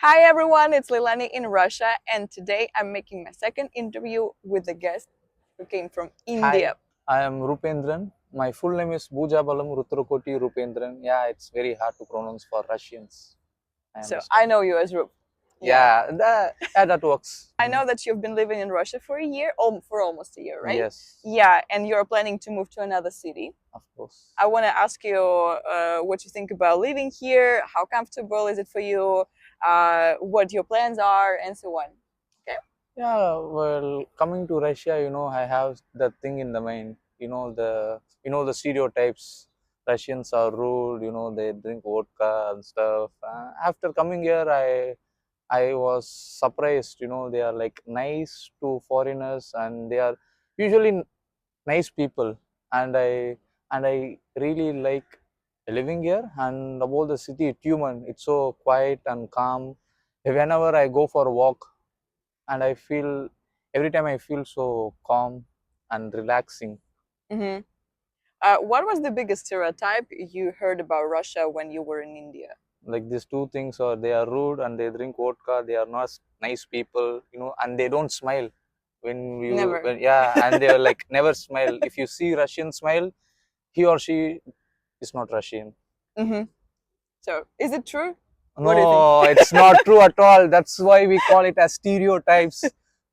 Hi everyone, it's Leilani in Russia, and today I'm making my second interview with a guest who came from Hi, India. I am Rupandran. My full name is Bhujabalam Rutrakoti Rupandran. Yeah, it's very hard to pronounce for Russians. I So I understand. know you as Rup. Yeah. Yeah, that works. I know that you've been living in Russia for a year, for almost a year, right? Yes, Yeah, and you're planning to move to another city. of course. I want to ask you what you think about living here, how comfortable is it for you, what your plans are, and so on. Okay? Yeah, well, coming to Russia, I have that thing in the mind. The stereotypes. Russians are rude. They drink vodka and stuff. After coming here, I was surprised. They are like nice to foreigners, and they are usually nice people. And I really like living here. And about the city, Tyumen, it's so quiet and calm. Whenever I go for a walk, and every time I feel so calm and relaxing. Mm-hmm. What was the biggest stereotype you heard about Russia when you were in India? Like these two things, or they are rude and they drink vodka. They are not nice people, and they don't smile Never. and they are like never smile. If you see Russian smile, he or she is not Russian. Mm-hmm. So, is it true? What do you think? No, it's not true at all. That's why we call it as stereotypes.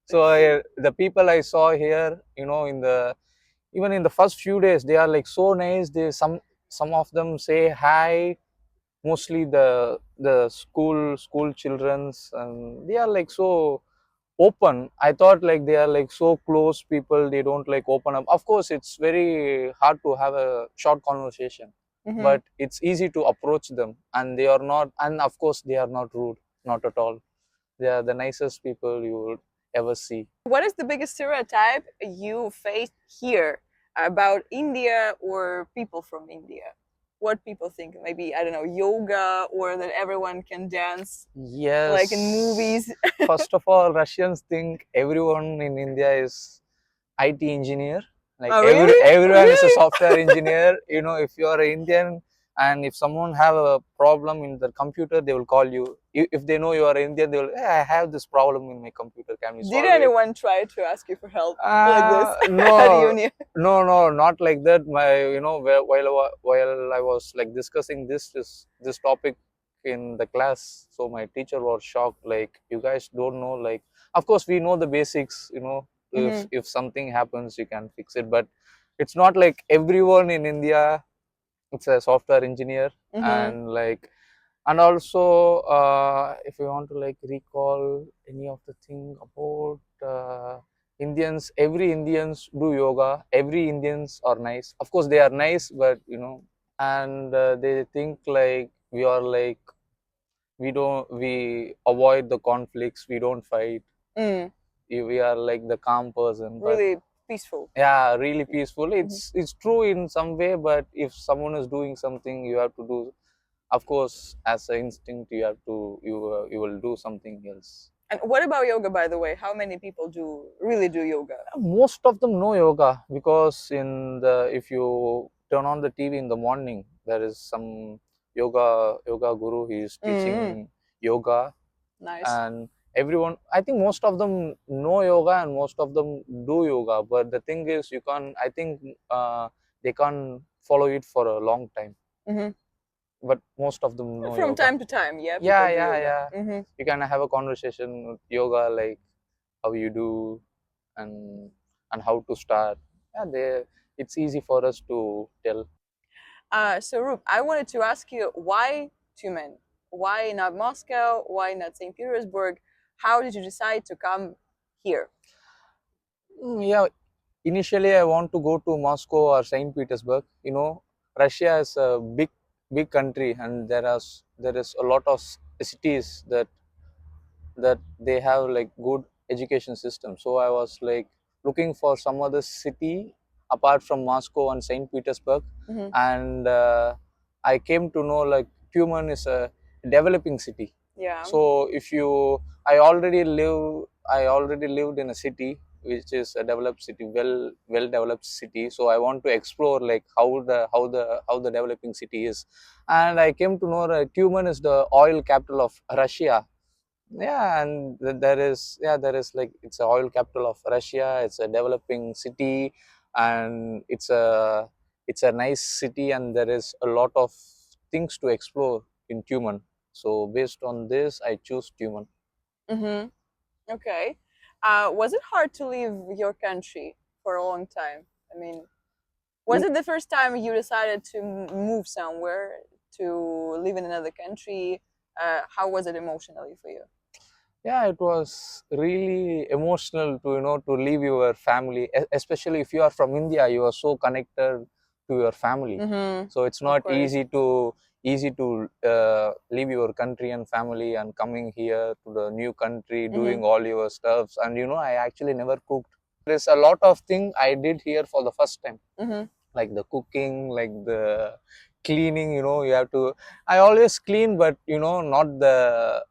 So the people I saw here, even in the first few days, they are like so nice. Some of them say hi, mostly the school childrens, and they are like so open. I thought like they are like so close people, they don't like open up. Of course, it's very hard to have a short conversation, Mm-hmm. but it's easy to approach them, and they are not, and of course they are not rude, not at all. They are the nicest people you would ever see. What is the biggest stereotype you faced here about India or people from India? What people think? Maybe, I don't know, yoga or that everyone can dance like in Yes. movies. First of all, Russians think everyone in India is IT engineer. Like Oh, really? everyone is a Really? software engineer. If you are an Indian and if someone have a problem in the computer, they will call you. If they know you are Indian, they will, hey, I have this problem in my computer. Can we Did solve it? anyone try to ask you for help like this at No, uni? no, not like that. While I was like discussing this topic in the class, so my teacher was shocked. Like, you guys don't know. Like, of course we know the basics. If Mm-hmm. if something happens, you can fix it. But it's not like everyone in India. It's a software engineer, Mm-hmm. and also if you want to like recall any of the thing about Indians, every Indians do yoga, every Indians are nice, of course they are nice, but and they think like we are like we avoid the conflicts, we don't fight. Mm. We are like the calm person, but Really peaceful. yeah, really peaceful. Mm-hmm. It's true in some way, but if someone is doing something, you have to do, of course, as an instinct, you will do something else. And what about yoga, by the way? How many people do really do yoga? Most of them know yoga because if you turn on the TV in the morning, there is some yoga guru. He is Mm-hmm. teaching yoga, Nice. and everyone. I think most of them know yoga and most of them do yoga. But the thing is, you can't. I think they can't follow it for a long time. Mm-hmm. But most of them know From yoga. time to time, yeah, Yeah, people do yeah, yoga. yeah. Mm-hmm. You can have a conversation with yoga, like how you do, and how to start. Yeah, it's easy for us to tell. So, Rup, I wanted to ask you why Tyumen? Why not Moscow? Why not St. Petersburg? How did you decide to come here? Yeah, initially I want to go to Moscow or Saint Petersburg. Russia is a big country, and there is a lot of cities that they have like good education system. So I was like looking for some other city apart from Moscow and Saint Petersburg, Mm-hmm. and I came to know like Tumen is a developing city. Yeah. So if you, I already lived in a city which is a developed city, well developed city. So I want to explore like how the developing city is, and I came to know that Tumen is the oil capital of Russia. Yeah, and there is like it's a oil capital of Russia. It's a developing city, and it's a nice city, and there is a lot of things to explore in Tyumen. So based on this, I choose Tyumen. Mm-hmm. Okay. Was it hard to leave your country for a long time? I mean, was it the first time you decided to move somewhere, to live in another country? How was it emotionally for you? Yeah, it was really emotional to to leave your family, especially if you are from India. You are so connected to your family, Mm-hmm. so it's Of not course. easy to leave your country and family and coming here to the new country, Mm-hmm. doing all your stuffs. And I actually never cooked. There's a lot of thing I did here for the first time, Mm-hmm. like the cooking, like the cleaning. You have to. I always clean, but not the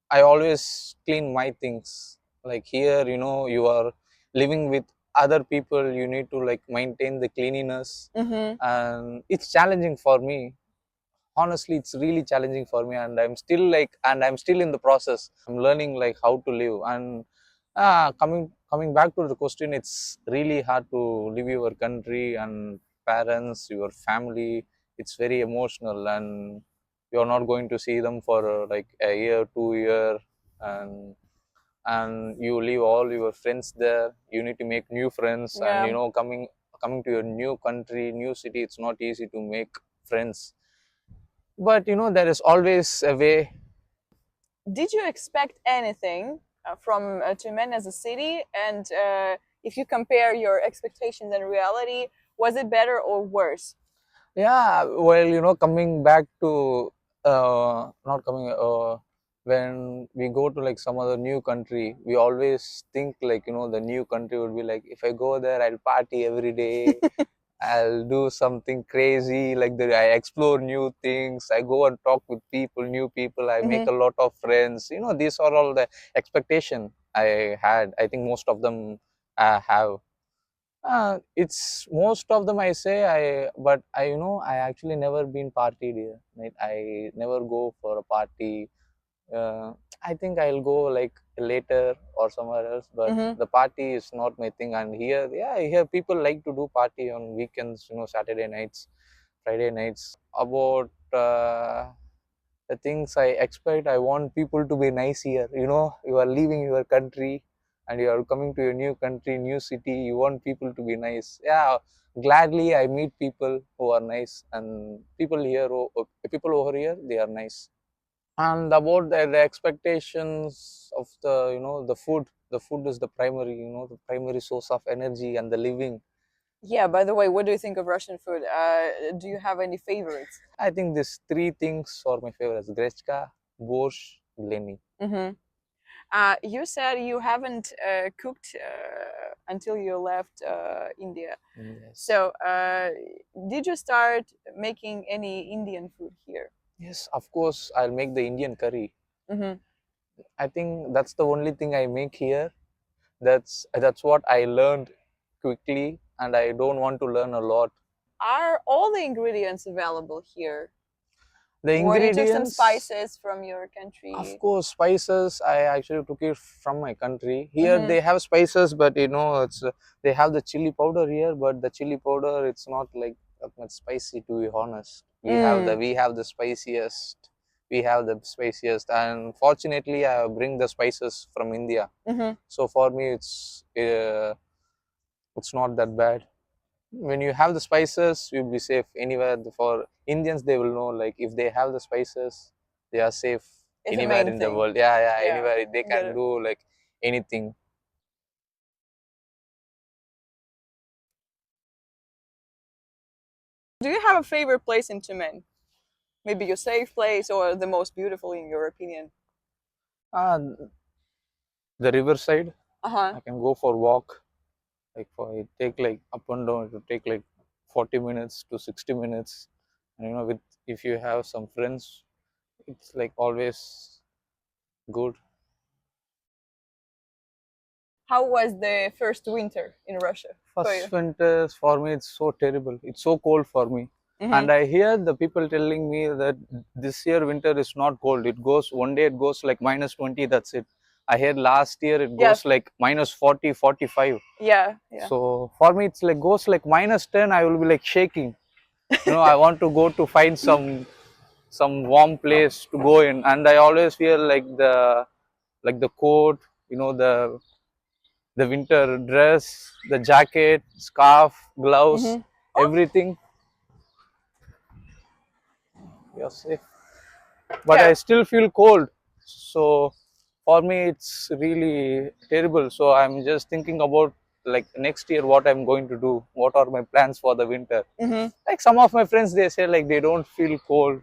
I always clean my things. Like here, you are living with other people. You need to like maintain the cleanliness, Mm-hmm. and it's challenging for me. Honestly, it's really challenging for me, and I'm still in the process. I'm learning like how to live. And coming back to the question, it's really hard to leave your country and parents, your family. It's very emotional, and you're not going to see them for like a year, 2 year, and you leave all your friends there. You need to make new friends, and Yeah. coming to your new country, new city, it's not easy to make friends, but there is always a way. Did you expect anything from Tumen as a city? And if you compare your expectations and reality, was it better or worse? Yeah, well, coming back to not coming when we go to like some other new country, we always think like the new country would be like, if I go there, I'll party every day, I'll do something crazy, like I explore new things, I go and talk with people, new people, I make Mm-hmm. a lot of friends. These are all the expectation I had. I think most of them have. It's most of them I say but I actually never been partied here. Like, I never go for a party. I think I'll go like later or somewhere else, but Mm-hmm. the party is not my thing. And here, yeah, here people like to do party on weekends, Saturday nights, Friday nights. About the things I expect, I want people to be nice here. You are leaving your country and you are coming to a new country, new city. You want people to be nice. Yeah, gladly I meet people who are nice, and people here, people over here, they are nice. And about the expectations of the food. The food is the primary, the primary source of energy and the living. Yeah, by the way, what do you think of Russian food? Do you have any favorites? I think these three things are my favorites: grechka, borscht, Lenny. Mm-hmm. You said you haven't cooked until you left India. Yes. So, did you start making any Indian food here? Yes, of course, I'll make the Indian curry. Mm-hmm. I think that's the only thing I make here. That's what I learned quickly, and I don't want to learn a lot. Are all the ingredients available here? The Or you took some ingredients, spices from your of country? course, spices. I actually took it from my country. Here Mm-hmm. they have spices, but it's they have the chili powder here, but the chili powder, it's not like that much spicy. To be honest, Mm. we have the spiciest. We have the spiciest, and fortunately, I bring the spices from India. Mm-hmm. So for me, it's not that bad. When you have the spices, you'll be safe anywhere. For Indians, they will know, like, if they have the spices, they are safe It's the anywhere main in the thing. world. Yeah, yeah, Yeah. anywhere they Get can it. do like anything. Do you have a favorite place in Tumen? Maybe your safe place or the most beautiful in your opinion? uh, the riverside, Uh-huh. I can go for walk. Like, for it take like up and down, it will take like 40 minutes to 60 minutes. And with, if you have some friends, it's like always good. How was the first winter in Russia for you? First winters for me, it's so terrible. It's so cold for me. Mm-hmm. And I hear the people telling me that this year winter is not cold. It goes one day, it goes like -20. That's it. I heard last year it Yeah. goes like -40, 45. Yeah. Yeah. So for me, it's like goes like -10. I will be like shaking. I want to go to find some warm place to go in, and I always feel like the coat, the winter dress, the jacket, scarf, gloves, Mm-hmm. Oh, everything. You're safe, but yeah. I still feel cold. So for me, it's really terrible. So I'm just thinking about like next year what I'm going to do. What are my plans for the winter? Mm-hmm. Like some of my friends, they say like they don't feel cold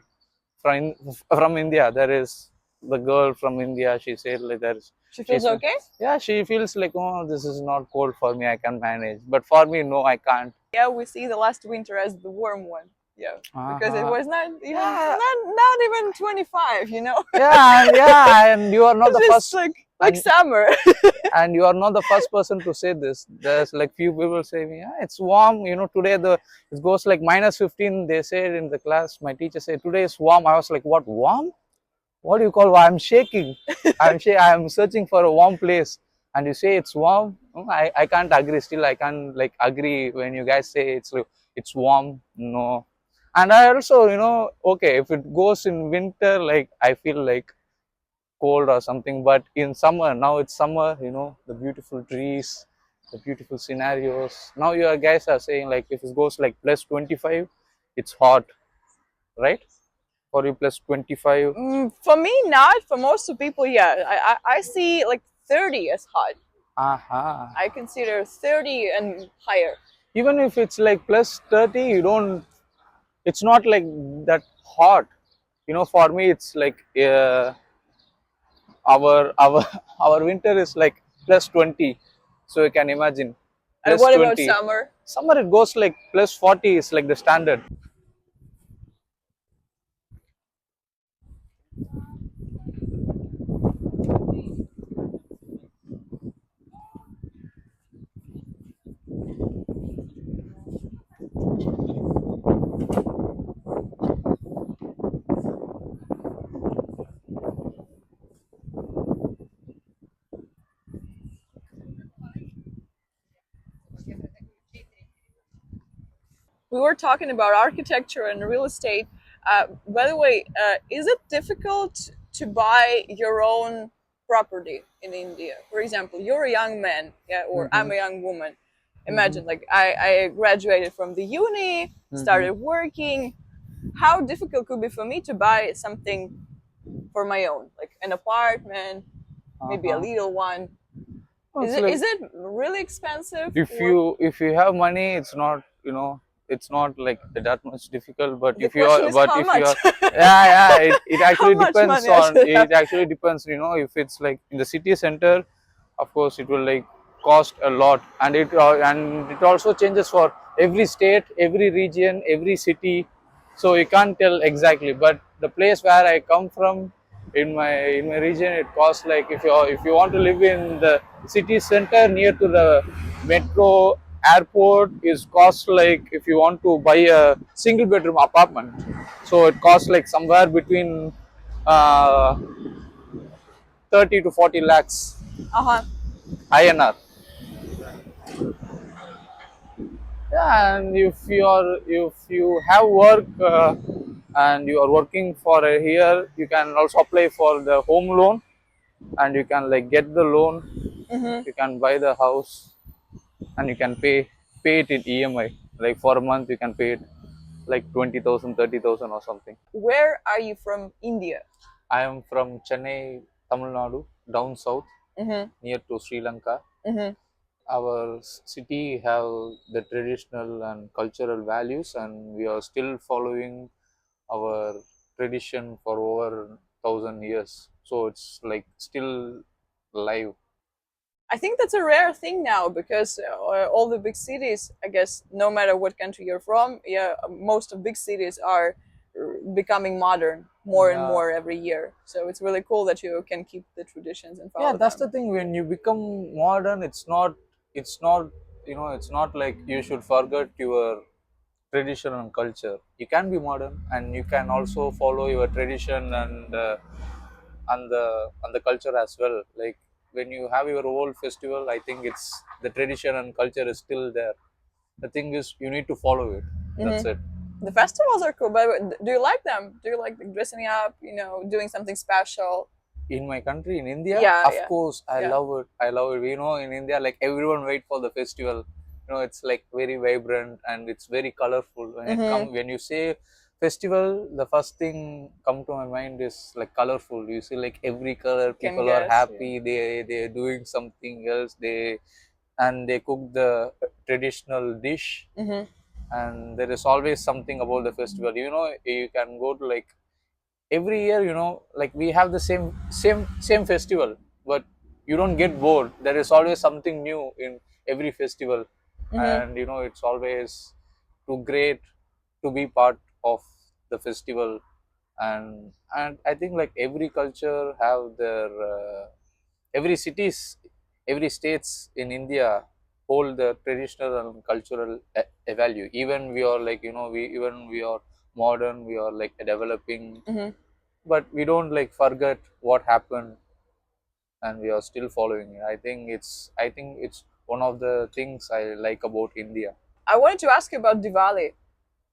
from India. There is the girl from India. She said like there's She she feels said okay. yeah, she feels like, oh, this is not cold for me. I can manage. But for me, no, I can't. Yeah, we see the last winter as the warm one. Yeah, because it Uh-huh. was not even Yeah, not even 25. yeah, and you are not the It's just first, like and summer. and you are not the first person to say this. There's like few people say me, yeah, it's warm. Today it goes like -15. They said in the class. My teacher said today is warm. I was like, what, warm? What do you call? I'm shaking. I'm searching for a warm place, and you say it's warm. I can't agree. Still, I can't like agree when you guys say it's warm. No, and I also okay, if it goes in winter, like I feel like cold or something. But in summer, now it's summer. The beautiful trees, the beautiful scenarios. Now you guys are saying like if it goes like +25, it's hot, right? For you +25. For me, not. For most of people, yeah. I see like 30 as hot. Aha. I consider 30 and higher. Even if it's like +30, you don't. It's not like that hot. For me, it's like our our winter is like +20. So you can imagine And plus what about 20. summer? Summer it goes like +40 is like the standard. We were talking about architecture and real estate. By the way, is it difficult to buy your own property in India? For example, you're a young man, yeah, or Mm-hmm. I'm a young woman. Mm-hmm. Imagine, like, I graduated from the uni, Mm-hmm. started working. How difficult could be for me to buy something for my own, like an apartment, maybe a Uh-huh. little one? It's Is like it really expensive if or you have money, it's not like that much difficult. But the if you question are is but how if you much? are yeah, it How actually much depends money I on should have? it actually depends. If it's like in the city center, of course it will like cost a lot, and it also changes for every state, every region, every city. So you can't tell exactly. But the place where I come from, in my region, it costs like if you want to live in the city center near to the metro airport, is cost like if you want to buy a single bedroom apartment, so it costs like somewhere between uh, 30 to 40 lakhs Uh-huh. INR. Yeah, and if you have work, and you are working for a year, you can also apply for the home loan, and you can like get the loan. Mm-hmm. You can buy the house, and you can pay it in EMI. Like for a month, you can pay it like 20,000, 30,000 or something. Where are you from India? I am from Chennai, Tamil Nadu, down south, Mm-hmm. near to Sri Lanka. Mm-hmm. Our city have the traditional and cultural values, and we are still following our tradition for over 1,000 years. So it's like still live. I think that's a rare thing now because all the big cities, I guess, no matter what country you're from, yeah, most of big cities are becoming modern more and Yeah, more every year. So it's really cool that you can keep the traditions and yeah, follow that's the them. thing. When you become modern, it's not, it's not like you should forget your tradition and culture. You can be modern, and you can also follow your tradition and the culture as well. Like when you have your old festival, I think it's the tradition and culture is still there. The thing is, you need to follow it. That's Hmm. it. The festivals are cool, but do you like them? Do you like dressing up? You know, doing something special? In my country, in India, Yeah, of yeah, course, I yeah. love it. I love it. In India, like everyone wait for the festival. It's like very vibrant and it's very colorful. Hmm. When you say festival, the first thing come to my mind is like colorful. You see, like every color, Can people are guess. Yeah. happy. They're doing something else. They cook the traditional dish, Hmm. and there is always something about the festival. You can go to like every year, like we have the same festival, but you don't get bored. There is always something new in every festival, Hmm. and it's always too great to be part of the festival. And I think like every culture have their every cities, every states in India hold the traditional and cultural value. Even we are like we are modern, we are like developing, Hmm. but we don't like forget what happened, and we are still following it. I think it's one of the things I like about India. I wanted to ask you about Diwali.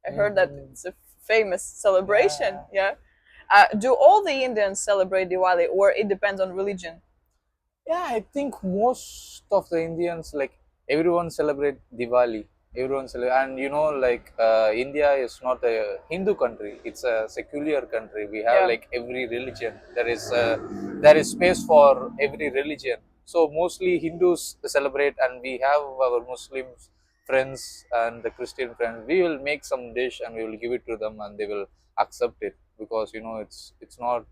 I heard that Hmm. it's a famous celebration. Yeah. Yeah. Do all the Indians celebrate Diwali, or it depends on religion? Yeah, I think most of the Indians, like everyone celebrate Diwali. Everyone celebrate, and like India is not a Hindu country; it's a secular country. We have Yeah. like every religion. There is space for every religion. So mostly Hindus celebrate, and we have our Muslims friends and the Christian friends. We will make some dish and we will give it to them, and they will accept it because it's not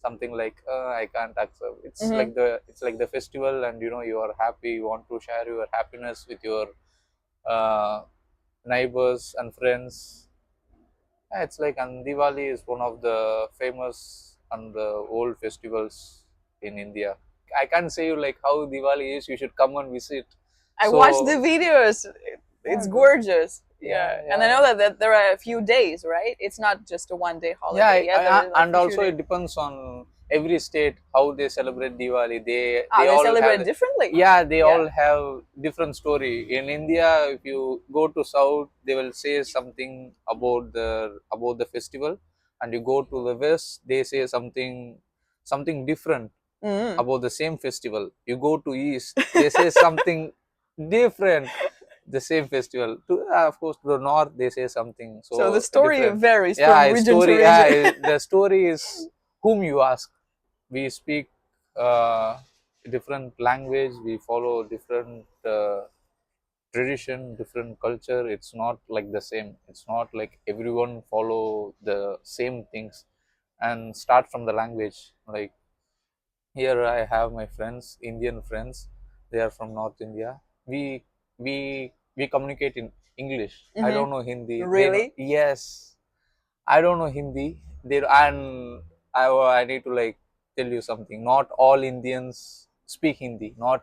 something like I can't accept. Hmm. It's like the festival, and you are happy. You want to share your happiness with your uh, neighbors and friends. Yeah, it's like, and Diwali is one of the famous and the old festivals in India. I can't say you like how Diwali is. You should come and visit. I watched the So videos. yeah, It's gorgeous. yeah, Yeah, and I yeah. know that there are a few days, right? It's not just a 1 day Yeah, holiday. Yeah, there is like and a few also days. it depends on every state how they celebrate Diwali. They Ah, they all celebrate have, differently. yeah, they Yeah. all have different story. In India, if you go to south, they will say something about the festival, and you go to the west, they say something different Mm. about the same festival. You go to east, they say something different, the same festival. Of course, to the north, they say something So the so story different. varies Yeah, from it's region to story. region. Yeah, the story is whom you ask. We speak uh, different language. We follow different tradition, different culture. It's not like the same. It's not like everyone follow the same things. And start from the language. Like here, I have my friends, Indian friends. They are from North India. We communicate in English. I Hmm. don't know Hindi. They know. Really? Yes, I don't know Hindi. I need to like tell you something. Not all Indians speak Hindi. Not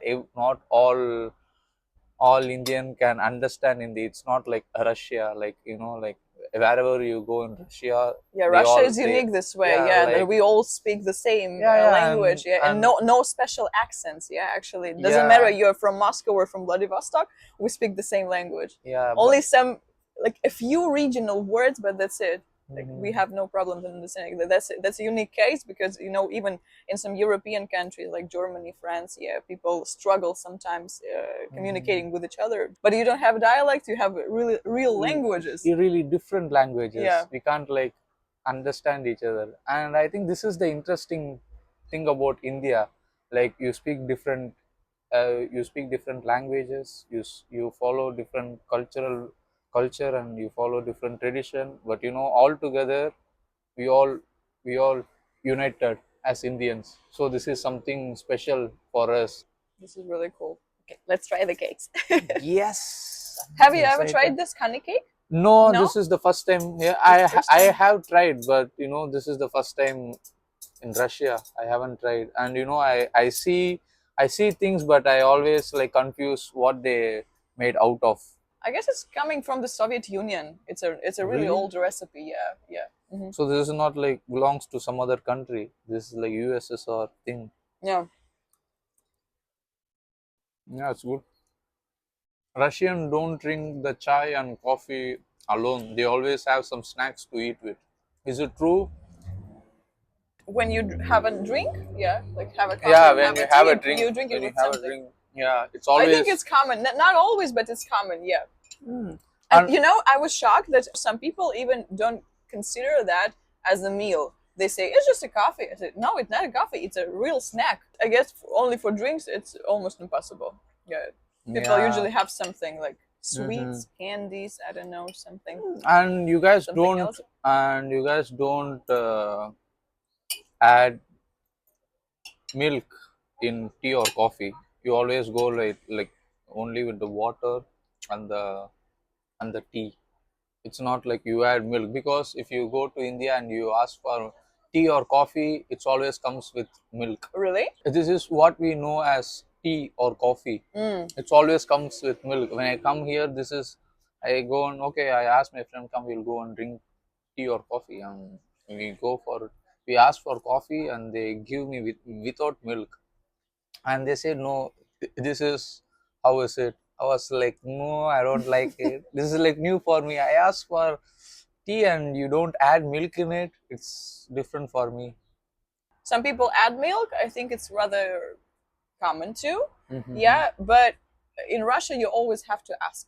all Indian can understand Hindi. It's not like Russia. Like like wherever you go in Russia, Yeah, they Russia all is they unique this way. yeah Yeah, that like we all speak the same yeah language. Yeah, and and no special accents. Yeah, actually, it doesn't matter yeah you're from Moscow or from Vladivostok. We speak the same language. yeah but Only some, like a few regional words, but that's it. Like we mhm. have no problems in understanding that. That's a unique case because even in some European countries like Germany, France, yeah, people struggle sometimes Mhm. communicating with each other. But you don't have dialects; you have really real languages. Really different Yeah. languages. We can't like understand each other, and I think this is the interesting thing about India. Like you speak different languages. You follow different culture, and you follow different tradition. But all together, we all we all united as Indians. So this is something special for us. This is really cool. Okay, let's try the cakes. Yes, Have you I'm ever excited. tried this honey cake? No, No? this is the first time. Yeah, It's the first I time. have tried, but this is the first time in Russia. I haven't tried, and I see things, but I always like confuse what they made out of. I guess it's coming from the Soviet Union. It's a really Really? old recipe. Yeah, yeah. So this is not like belongs to some other country. This is like USSR thing. Yeah. Yeah, it's good. Russian don't drink the chai and coffee alone. They always have some snacks to eat with. Is it true? When you have a drink, yeah, like have a coffee Yeah, or when have you a have a tea, drink, you drink it when you with have a something. drink, yeah, it's I think it's always. common. Not always, but it's common. Yeah. And And I was shocked that some people even don't consider that as a meal. They say it's just a coffee. I said, no, it's not a coffee. It's a real snack. I guess only for drinks, it's almost impossible. Yeah. People yeah. usually have something like Hmm. sweets, candies. I don't know, something, And you guys something don't, else. add milk in tea or coffee. You always go like only with the water and the tea. It's not like you add milk, because if you go to India and you ask for tea or coffee, it's always comes with milk. Really? This is what we know as tea or coffee. Mm. It's always comes with milk. When I come here, this is, I go and okay, I ask my friend, come, we'll go and drink tea or coffee, and we ask for coffee and they give me without milk, and they say no, this is, how is it? I was like, no, I don't like it. This is like new for me. I asked for tea and you don't add milk in it. It's different for me. Some people add milk. I think it's rather common too. Mm-hmm. Yeah, but in Russia, you always have to ask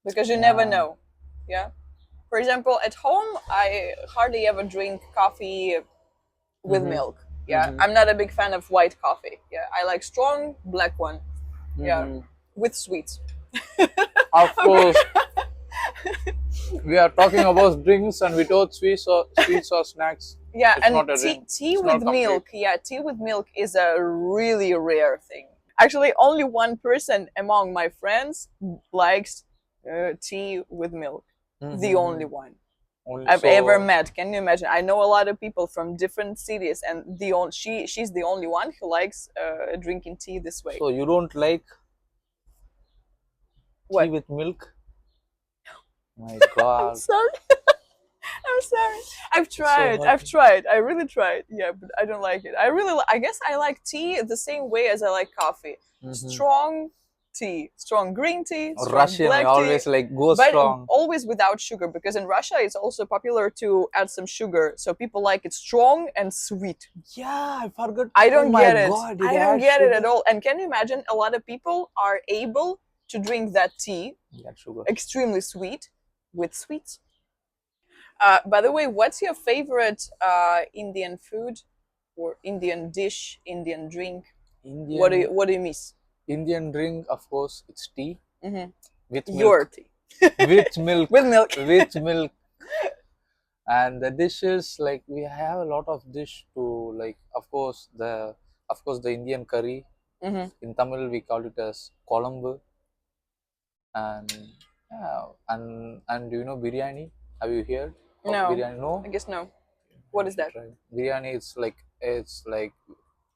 because you never Yeah. know. Yeah. For example, at home, I hardly ever drink coffee with Mm-hmm. milk. Yeah, Mm-hmm. I'm not a big fan of white coffee. Yeah, I like strong black one. Yeah, Mm-hmm. with sweets. Of Okay. course, we are talking about drinks and without sweets or snacks. Yeah, It's and not a tea drink. tea It's with not complete. milk. Yeah, tea with milk is a really rare thing. Actually, only one person among my friends likes tea with milk. The only Mm-hmm. one Only I've ever so. met. Can you imagine? I know a lot of people from different cities, and she's the only one who likes drinking tea this way. So you don't like tea What? with milk? My I'm God, sorry. I'm sorry. I've it's so tried. hard. I've tried. I really tried. Yeah, but I don't like it. I guess I like tea the same way as I like coffee. Mm-hmm. Strong tea, strong green tea, strong Russian, I black tea, always like go but strong. always without sugar because in Russia it's also popular to add some sugar. So people like it strong and sweet. Yeah, I forgot. I Oh don't my get it. God, did I I don't add get it at sugar? all. And can you imagine a lot of people are able to drink that tea Yeah, sugar. extremely sweet with sweets. By the way, what's your favorite Indian food or Indian dish, Indian drink? Indian What do you miss? Indian drink, of course, it's tea Mm-hmm. with Your milk, tea with milk, with milk. with milk. And the dishes, like we have a lot of dish to, like, of course the Indian curry. Mm-hmm. In Tamil we call it as kolambu. And yeah, and do you know biryani? Have you heard of No, biryani? No. I guess no. What You is should that? try biryani.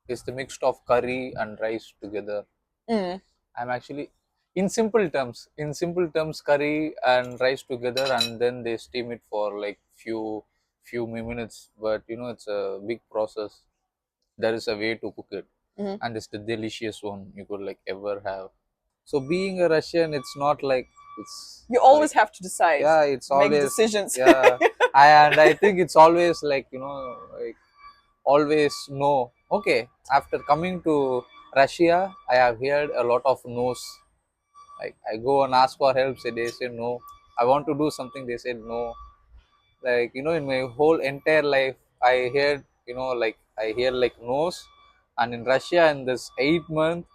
It's the mix of curry and rice together. Mm. I'm actually, in simple terms, curry and rice together, and then they steam it for like few minutes. But it's a big process. There is a way to cook it, Mm-hmm. and it's the delicious one you could like ever have. So being a Russian, it's You like, always have to decide, yeah, it's make always, decisions. yeah. And I think it's always like, like, always no. Okay, after coming to Russia, I have heard a lot of no's. Like I go and ask for help, say they say no. I want to do something, they said no. Like in my whole entire life, I hear like no's, and in Russia, in this 8 month,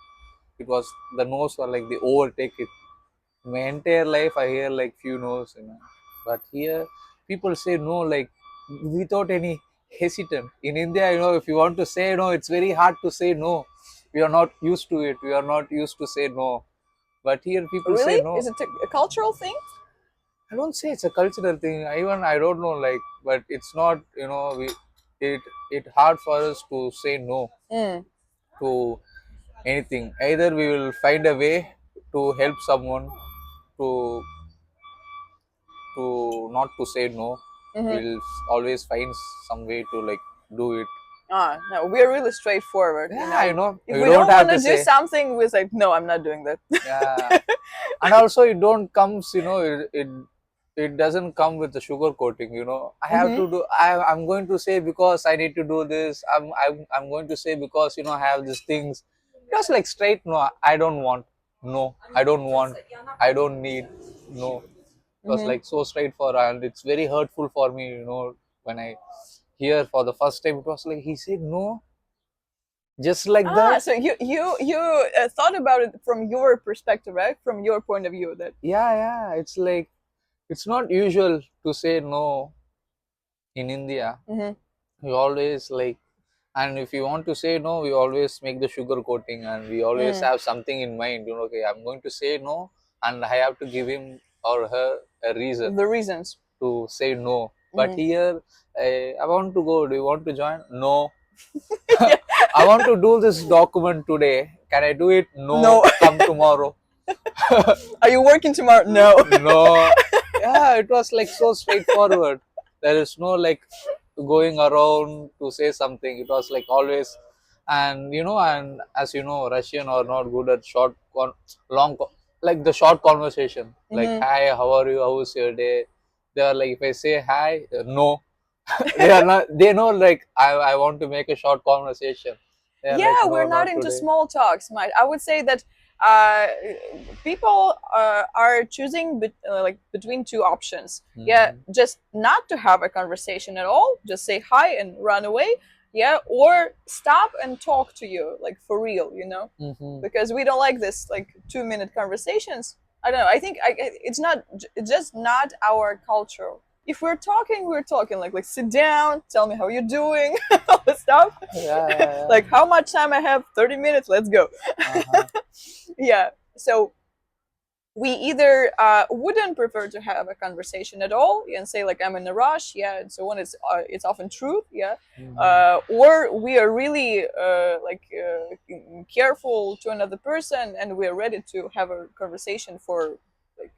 it was the no's were like they overtake it. My entire life, I hear like few no's. But here, people say no like without any hesitant. In India, if you want to say no, it's very hard to say no. We are not used to it. We are not used to say no. But here, people say Really? no. Is it a cultural thing? I don't say it's a cultural thing. Even I don't know, like, but it's not. It hard for us to say no Mm. to anything. Either we will find a way to help someone, to not to say no. Mm-hmm. We'll always find some way to like do it. No, we're really straightforward. You Yeah, know, you know, if you we don't don't have want to to do say. something, we're like, no, I'm not doing that. Yeah, and also it don't comes, you know, it doesn't come with the sugar coating. You know, I have Mm-hmm. to do. I'm going to say because I need to do this. I'm going to say because, you know, I have these things. Just like straight no. I don't want. No, I don't want. I don't need. No. It was Mm-hmm. like so straightforward, and it's very hurtful for me. You know, when I hear for the first time, it was like he said no, just like that. So you thought about it from your perspective, right? From your point of view, that. Yeah, yeah. It's like it's not usual to say no in India. Mm-hmm. We always like, and if you want to say no, we always make the sugar coating, and we always Mm. have something in mind. You know, okay, I'm going to say no, and I have to give him or her a reason The reasons. to say no. But Mm-hmm. here, I want to go. Do you want to join? No. Yeah. I want to do this document today. Can I do it? No. No. Come tomorrow. Are you working tomorrow? No. No. Yeah, it was like so straightforward. There is no like going around to say something. It was like always, and you know, and as you know, Russian are not good at long, like the short conversation. Like, Mm-hmm. hi, how are you? How was your day? They are like, if I say hi, no, they are not. They know like I want to make a short conversation. They are like, Yeah, we're no, not not into today. small talks, mate. I would say that uh, people are choosing like between two options. Yeah, Hmm. just not to have a conversation at all, just say hi and run away. Yeah, or stop and talk to you, like for real, you know, Hmm. because we don't like this like 2 minute conversations. I don't know. I think it's not. It's just not our culture. If we're talking like sit down, tell me how you're doing, all the stuff. Yeah, yeah, Like how much time I have? 30 minutes. Let's go. yeah. Uh-huh. Yeah. So we either wouldn't prefer to have a conversation at all and say like I'm in a rush, yeah, and so on. It's often true, yeah, Hmm. or we are really careful to another person and we are ready to have a conversation for like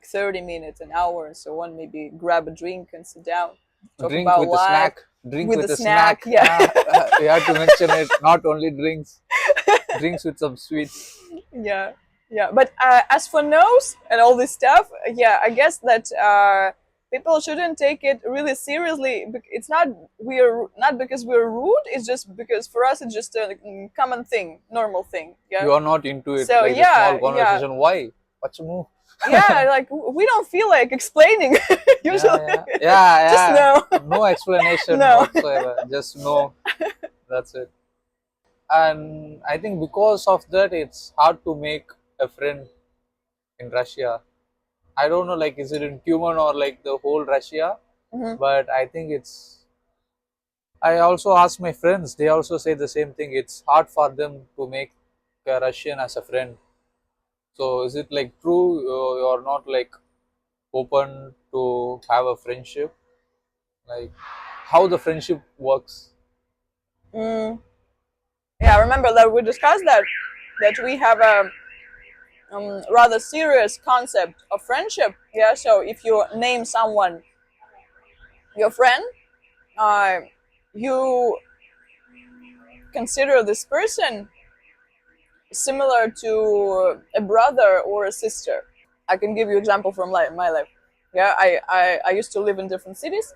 30 minutes, an hour, and so on. Maybe grab a drink and sit down, talk Drink about with a life snack. Drink with with a a snack. snack. Yeah. You have to mention it. Not only drinks. Drinks with some sweets. Yeah, yeah. But as for no's and all this stuff, yeah, I guess that people shouldn't take it really seriously. It's not, we're not because we're rude. It's just because for us it's just a common thing, normal thing. Yeah. You are not into it. So Like the small yeah, yeah, conversation. Why? What's move? yeah. Like we don't feel like explaining Yeah, usually. yeah, yeah, Just yeah. no, No explanation no. whatsoever. Just no. That's it. And I think because of that, it's hard to make a friend in Russia. I don't know, like, is it in Tyumen or like the whole Russia? Hmm. But I think it's. I also ask my friends. They also say the same thing. It's hard for them to make a Russian as a friend. So is it like true? You're not like open to have a friendship? Like how the friendship works? Mm. Yeah, I remember that we discussed that we have a rather serious concept of friendship. Yeah, so if you name someone your friend, uh, you consider this person similar to a brother or a sister. I can give you example from my life. Yeah, I used to live in different cities.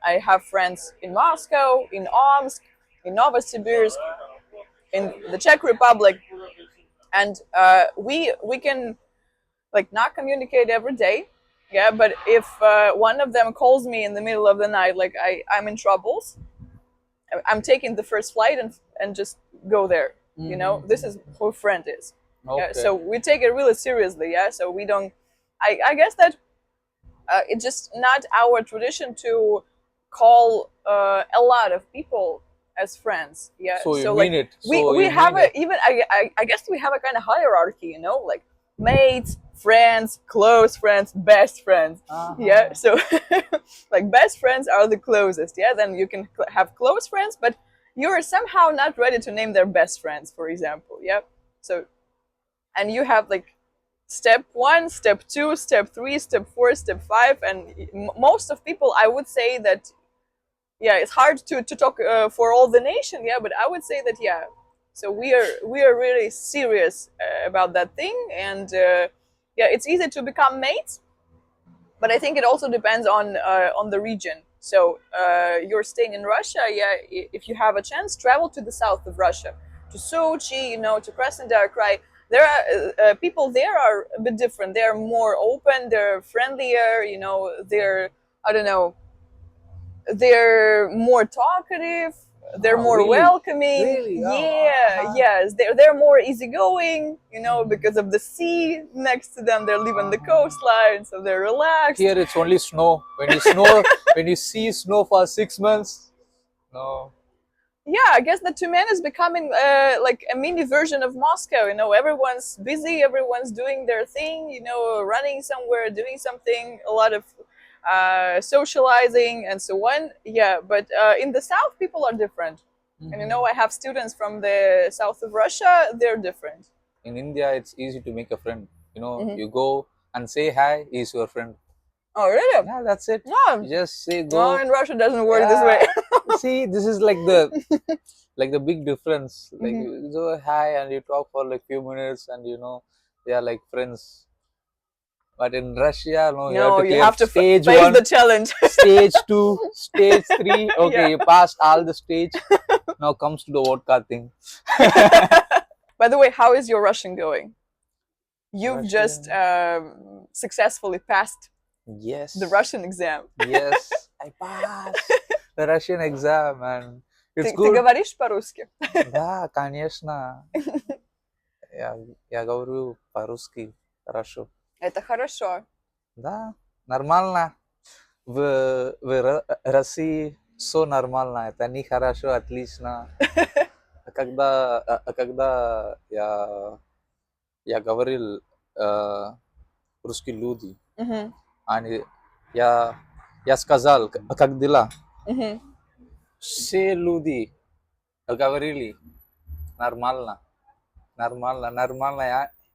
I have friends in Moscow, in Omsk, in Novosibirsk, in the Czech Republic, and we can like not communicate every day, yeah, but if one of them calls me in the middle of the night like I'm in troubles, I'm taking the first flight and just go there, you know. This Mm-hmm. is who a friend is. Yeah, Okay. so we take it really seriously, yeah, so we don't. I guess that it's just not our tradition to call a lot of people as friends, yeah, So you so mean like it. we So we you have mean a it. even I guess we have a kind of hierarchy, you know, like mates, friends, close friends, best friends, yeah, Uh-huh. so like best friends are the closest, yeah, then you can have close friends, but you're somehow not ready to name their best friends, for example, yeah. So and you have like step 1, step 2, step 3, step 4, step 5, and most of people, I would say that, yeah, it's hard to talk for all the nation, yeah, but I would say that, yeah, so we are really serious about that thing, and yeah, it's easy to become mates, but I think it also depends on the region. So you're staying in Russia, yeah. If you have a chance, travel to the south of Russia, to Sochi, to Krasnodar Krai. There are people there are a bit different. They're more open. They're friendlier. They're, I don't know. They're more talkative. They're Oh, more really? welcoming. Really? Oh, Yeah, yes. They're more easygoing. Because of the sea next to them. They're living the coastline, so they're relaxed. Here it's only snow. When you see snow for 6 months, no. Yeah, I guess that Tyumen is becoming like a mini version of Moscow. Everyone's busy, everyone's doing their thing. Running somewhere, doing something. A lot of socializing and so on. Yeah, but in the south, people are different. And I have students from the south of Russia. They're different. In India, it's easy to make a friend. You go and say hi, he's your friend. Oh, really? Yeah, that's it. No, You just say no, go. in Russia, it doesn't work this way. See, this is like the big difference. Like you go hi and you talk for like few minutes, and they are like friends. But in Russia, no, you have No, to you clear have to stage face 1, the challenge. stage 2, stage 3. Okay, Yeah. you passed all the stage. Now comes to the vodka thing. By the way, how is your Russian going? You've Russian. just successfully passed Yes. the Russian exam. Yes, I passed the Russian exam, and it's Ты good. говоришь по-русски? Да, конечно. Я говорю по-русски хорошо. Это хорошо. Да, нормально. В России все нормально. Это не хорошо, отлично. Когда я говорил русские люди, они, я сказал, как дела? Все люди говорили нормально.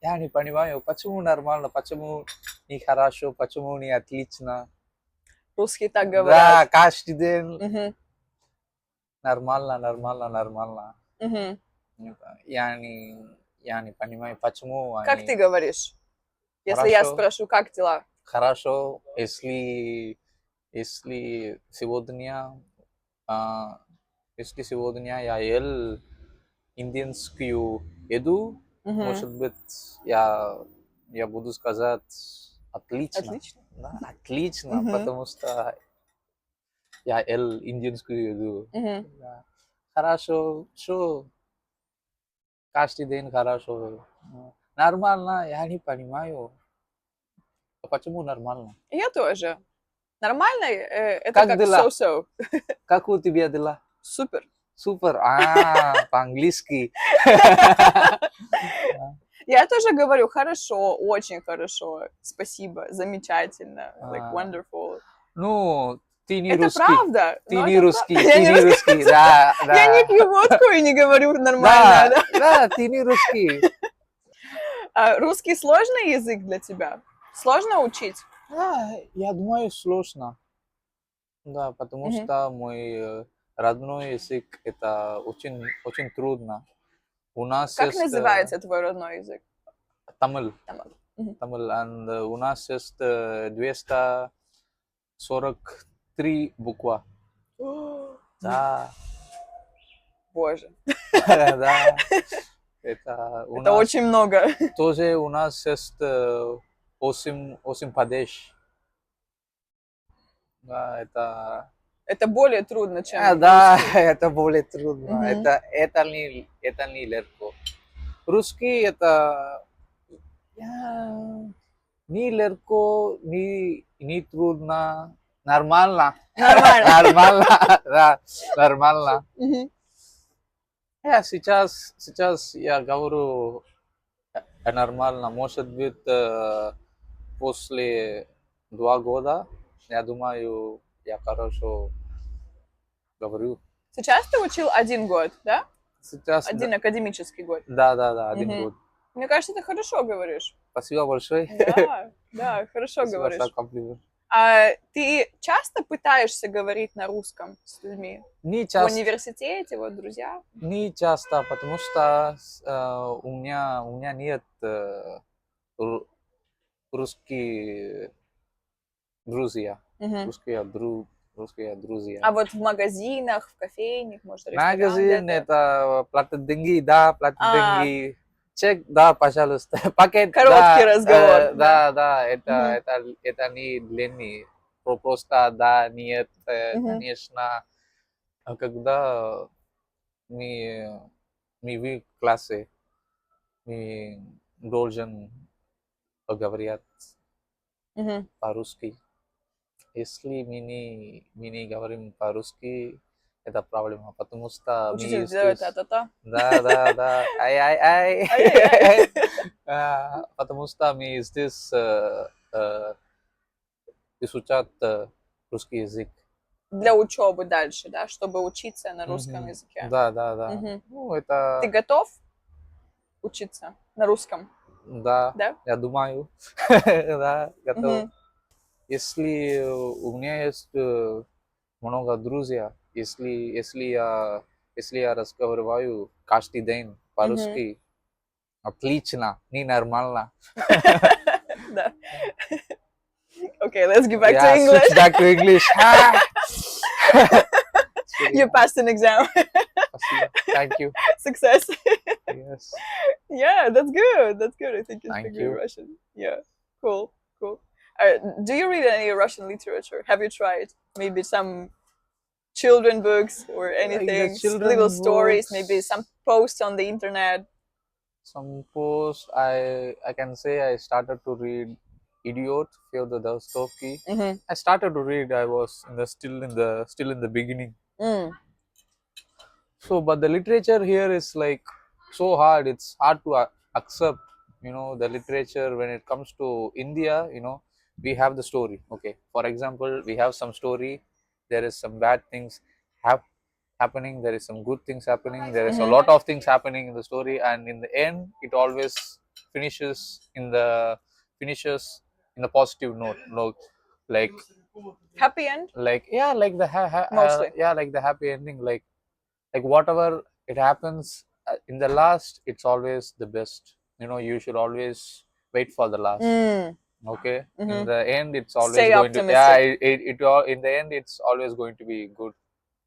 Я не понимаю, почему нормально, почему нехорошо, почему не отлично. Русские так Да, говорят. каждый день нормально. Я не понимаю, почему Как они... ты говоришь? Если я Хорошо. спрошу, как дела? Хорошо, если сегодня я ел индийскую еду, может быть, я буду сказать отлично. Отлично. Да, отлично, потому что я ел индийскую еду. Да. Хорошо, что каждый день хорошо. Нормально, я не понимаю. Почему нормально? Я тоже. Нормально? Это Как как дела? so-so. Как у тебя дела? Супер. Супер. По-английски. Я тоже говорю хорошо, очень хорошо, спасибо, замечательно, like wonderful. Ну, ты не Это русский. правда. Ты но не это русский, правда. ты не русский. Да. Я не пью водку и не говорю нормально. Да, ты не русский. Русский сложный язык для тебя? Сложно учить? Я думаю, сложно. Да, потому что мой родной язык это очень трудно. У нас Как есть называется твой родной язык? Tamil. Tamil. Tamil, and у нас есть 243 буква. Да. Боже. Да. Это у Это нас очень много. тоже у нас есть 8 падеж. Да, Это более трудно, чем да, русский. это более трудно. Это не легко. Русский это не легко, не трудно. Нормально. Нормально. Да, нормально. Сейчас я говорю нормально. Может быть, после 2 года, я думаю, я хорошо говорю. Сейчас ты учил 1 год, да? Сейчас... Один академический год. Да, 1 год. Мне кажется, ты хорошо говоришь. Спасибо большое. Да, хорошо Спасибо за говоришь. комплимент. А ты часто пытаешься говорить на русском с людьми? Не В часто, университете, вот друзья? не часто, потому что у меня нет ру- русские друзья. Мгм. Русские друзья. А вот в магазинах, в кофейнях, может, ресторан Магазин где-то? это платят деньги, да, платят А, деньги. Чек, да, пожалуйста. Пакет, короткий да, разговор, да. да, Мгм, это не длинный. Просто да, нет, мгм, конечно. А когда мы, мы в классе, мы должен поговорить мгм. по-русски. Если мы не говорим по-русски, это проблема, потому что мы Учитель делает здесь. та-та-та. Да, ай. Ай-яй-яй. Потому что мы здесь изучать русский язык. Для учебы дальше, да, чтобы учиться на русском Мгм. языке. Да. Мгм. Ну, Ты это, готов учиться на русском, да, да? я думаю, да, готов. Мгм, Если у меня есть много друзей, если я разговариваю каждый день мгм. по-русски, отлично, не нормально. Да. Okay, let's get back to Yeah, English. switch back to English. It's really You hard. passed an exam. Спасибо. Thank you. Success. Yes. Yeah, that's good. That's good. I think you speak Thank good you. Russian. Yeah, cool, cool. Do you read any Russian literature? Have you tried maybe some children books or Like the anything? Little children stories, maybe some books, posts on the internet. some posts. I can say I started to read Idiot, Fyodor Dostoevsky. Mm-hmm. I started to read. I was in the still in the beginning. Mm. So, but the literature here is like so hard. It's hard to accept. The literature when it comes to India. We have the story. Okay, for example, we have some story. There is some bad things happening. There is some good things happening. There is a Mm-hmm. lot of things happening in the story, and in the end, it always finishes in the finishes in a positive note. No, like Happy end, yeah, like mostly. like the happy ending. Like whatever it happens in the last, it's always the best. You should always wait for the last. Mm. Okay, in Mm-hmm. the end it's always Stay going to, yeah, optimistic. it all in the end it's always going to be good.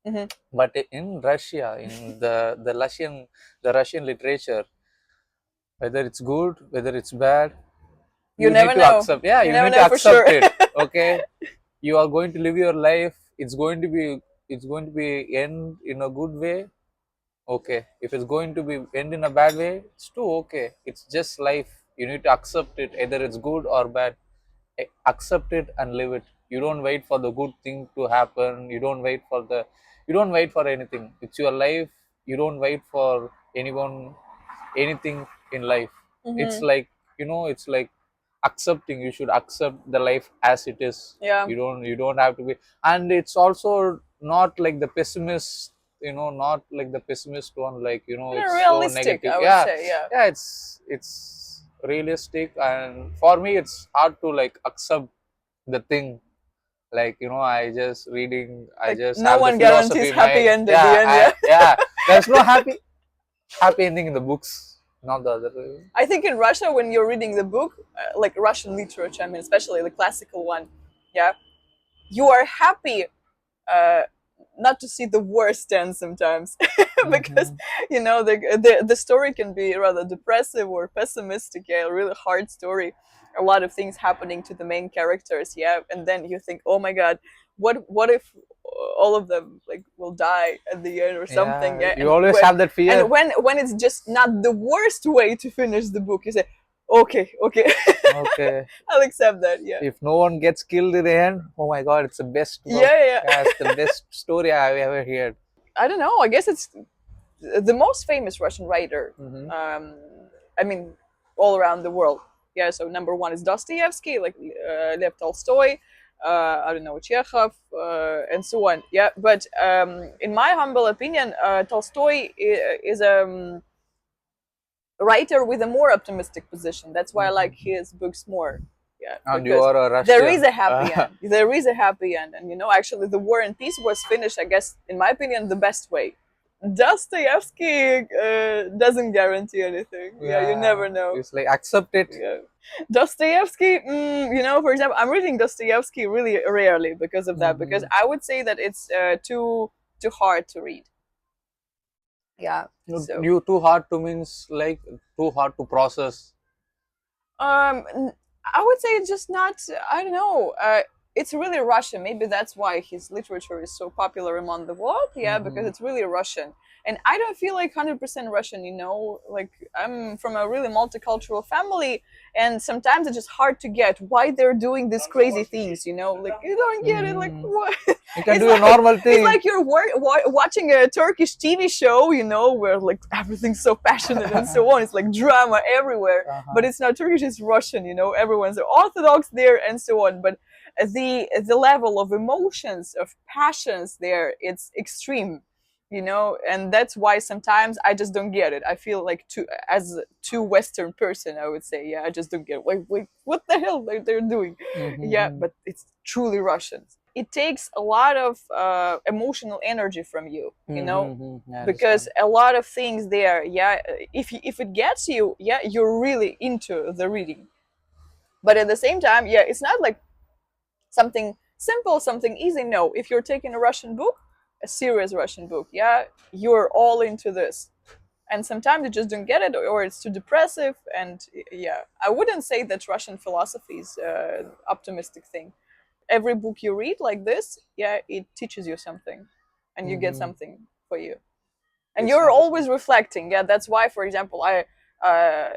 Mm-hmm. But in Russia, in the Russian literature, whether it's good, whether it's bad, You you need never to know. accept. Yeah, You you never need to know for sure. accept it. Okay, you are going to live your life. It's going to be end in a good way. Okay, if it's going to be end in a bad way, it's too okay. It's just life. You need to accept it, either it's good or bad. Accept it and live it. You don't wait for the good thing to happen. You don't wait for anything. It's your life. You don't wait for anyone, anything in life. It's Mm-hmm. like, it's like accepting. You should accept the life as it is. Yeah. You don't have to be. And it's also not like the pessimist, not like the pessimist one, like, it's so Realistic, negative. I would Yeah, say. Yeah. yeah, it's realistic. And for me it's hard to like accept the thing. Like, I Like just no have the one guarantees philosophy in happy my. end at the Yeah, end. Yeah. there's no happy ending in the books, not the other way. I think in Russia, when you're reading the book, like Russian literature, I mean, especially the classical one, yeah, you are happy uh, not to see the worst end sometimes, because Hmm. the story can be rather depressive or pessimistic. Yeah, a really hard story, a lot of things happening to the main characters. Yeah, and then you think, oh my god, what if all of them like will die at the end or something? Yeah, Yeah, you always have that and fear. when it's just not the worst way to finish the book, you say, okay, Okay, I'll accept that. Yeah, if no one gets killed in the end, oh my god, it's the best book. Yeah, yeah. it's the best story I've ever heard. I don't know. I guess it's the most famous Russian writer. Hmm. Um, I mean, all around the world. Yeah. So number one is Dostoevsky, like Lev Tolstoy. I don't know, Chekhov, and so on. Yeah. But in my humble opinion, Tolstoy is writer with a more optimistic position. That's why I like Mhm. his books more. Yeah, And you because are a there is Russian. a happy end. There is a happy end, and actually, the War and Peace was finished, I guess, in my opinion, the best way. Dostoevsky doesn't guarantee anything. Yeah, you Yeah, never know. it's like accept it. Yeah. Dostoevsky, for example, I'm reading Dostoevsky really rarely because of that. Because Hmm. I would say that it's too hard to read. Yeah. So You too hard to means like too hard to process. I would say it's just not. I don't know. It's really Russian. Maybe that's why his literature is so popular among the world. Yeah, because Hmm. it's really Russian, and I don't feel like 100% Russian. Like I'm from a really multicultural family, and sometimes it's just hard to get why they're doing these crazy things. Like you don't get it. Like Hmm. what? You can It's do a like normal it's thing. like you're watching a Turkish TV show. Where like everything's so passionate and so on. It's like drama everywhere, but Uh-huh. it's not Turkish, it's Russian. Everyone's Orthodox there and so on. But the level of emotions, of passions there, it's extreme. And that's why sometimes I just don't get it. I feel like too Western person, I would say. Yeah, I just don't get it. Wait, what the hell they're doing? Yeah, Hmm. but it's truly Russian. It takes a lot of emotional energy from you, I because understand. a lot of things there, yeah, if it gets you, yeah, you're really into the reading. But at the same time, yeah, it's not like something simple, something easy. No, if you're taking a Russian book, a serious Russian book, yeah, you're all into this. And sometimes you just don't get it, or it's too depressive. And yeah, I wouldn't say that Russian philosophy is an optimistic thing. Every book you read like this, yeah, it teaches you something, and you get Hmm. something for you, and It's you're understand. always reflecting. Yeah, that's why, for example, I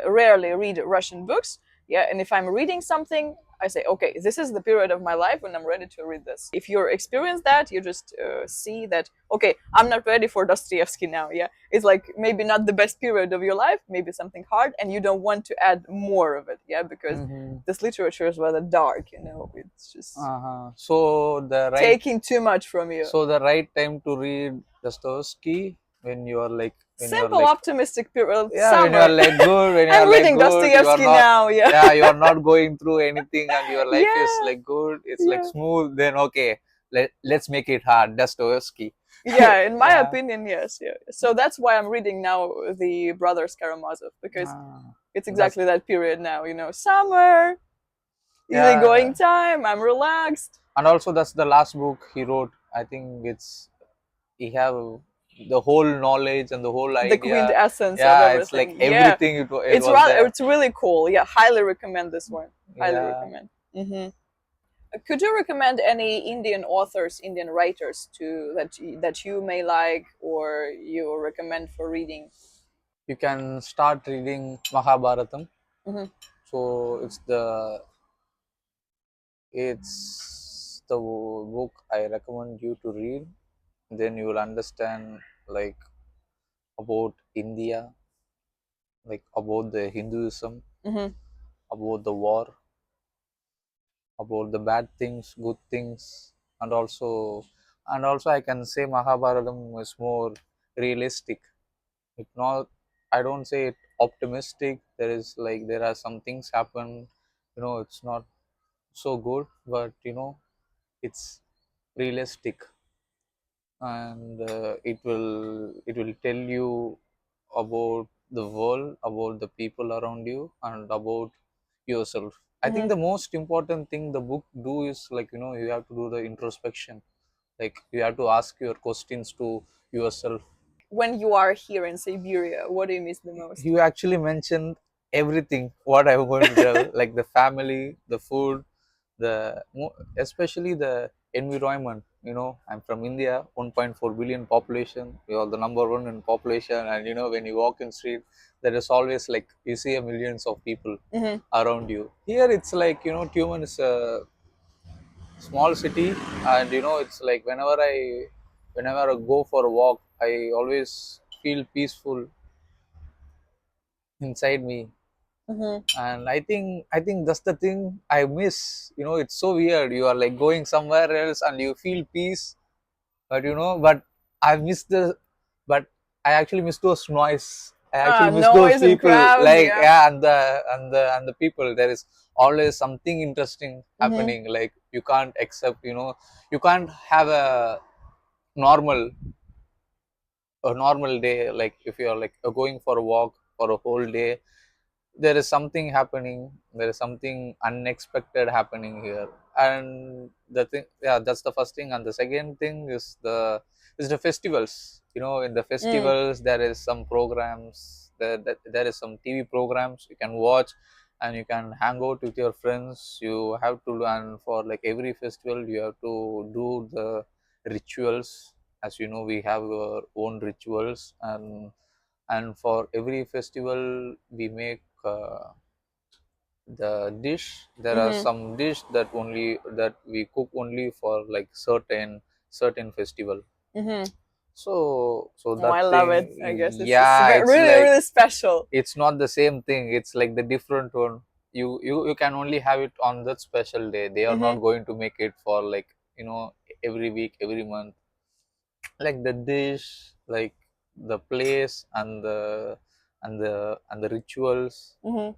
rarely read Russian books. Yeah, and if I'm reading something, I say, okay, this is the period of my life when I'm ready to read this. If you experience that, you just see that, okay, I'm not ready for Dostoevsky now. Yeah, it's like maybe not the best period of your life, maybe something hard, and you don't want to add more of it. Yeah, because Hmm. this literature is rather dark. It's just Uh-huh. So the right, taking too much from you. so the right time to read Dostoevsky when you're Simple, like, optimistic period, yeah, when you are summer. like good, when you are I'm like reading good, you are Dostoevsky not, now. Yeah, yeah, you are not going through anything, and your life is yeah, like good. It's like yeah, smooth. Then okay, let's make it hard. Dostoevsky. yeah. In my Yeah. opinion, yes, yeah. So that's why I'm reading now the Brothers Karamazov, because Ah, it's that's exactly that period now. Summer, easygoing yeah, time. I'm relaxed. and also that's the last book he wrote. I think he have the whole knowledge and the whole The idea. quintessence of Yeah, it's like everything. Yeah, everything it was there. it's really cool. Yeah, highly recommend this one. Highly Yeah, recommend. Could you recommend any Indian authors, Indian writers to that you may like or you recommend for reading? you can start reading Mahabharatam. Hmm. So it's the book I recommend you to read. Then you will understand like about India, like about the Hinduism, Hmm. about the war, about the bad things, good things, and also I can say Mahabharatam is more realistic. It not I don't say it optimistic. There are some things happen, it's not so good, but it's realistic, and it will tell you about the world, about the people around you, and about yourself. I think Hmm. the most important thing the book do is like you have to do the introspection, like you have to ask your questions to yourself. When you are here in Siberia, what do you miss the most? You actually mentioned everything what I'm going to tell, like the family, the food, especially the environment. I'm from India, 1.4 billion population. We are the number one in population, and when you walk in street, there is always like you see a millions of people Hmm. around you. Here it's like Tyumen is a small city, and it's like whenever I go for a walk, I always feel peaceful inside me. Hmm. And I think that's the thing I miss. It's so weird, you are like going somewhere else and you feel peace, but I miss the but I actually miss those noise. I actually miss those Noise and people. crowds, Like, yeah. yeah, and the people. There is always something interesting Mm-hmm. happening. Like you can't accept. You can't have normal a normal day. Like if you're like going for a walk for a whole day, there is something happening, there is something unexpected happening here. And the thing, yeah, that's the first thing. And the second thing is the festivals. In the Mm. festivals there is some programs, there is some TV programs you can watch, and you can hang out with your friends. You have to learn for like every festival you have to do the rituals. As you know, we have our own rituals, and for every festival we make the dish. There are Mm-hmm. some dish that we cook only for like certain festival. Mm-hmm. So Oh, that I love it. thing, I guess it's yeah, it's really, like really special. it's not the same thing, it's like the different one. You can only have it on that special day. They are not Mm-hmm. going to make it for like every week, every month. Like the dish, like the place, and the rituals. Mm-hmm.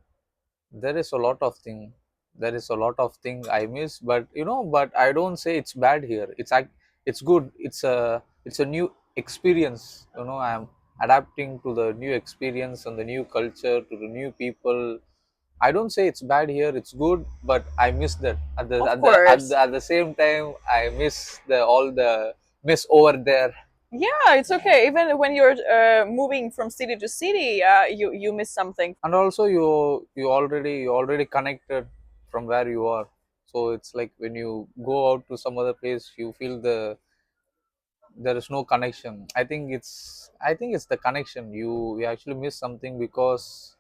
There is a lot of thing I miss. But but I don't say it's bad here. It's good. It's a new experience. I'm adapting to the new experience and the new culture, to the new people. I don't say it's bad here, it's good, but I miss that. at the Of at the at course. the, at the same time, I miss the all the miss over there. Yeah, it's okay. Even when you're moving from city to city, you miss something. And also you already connected from where you are. So it's like when you go out to some other place, you feel there is no connection. I think it's the connection. You actually miss something because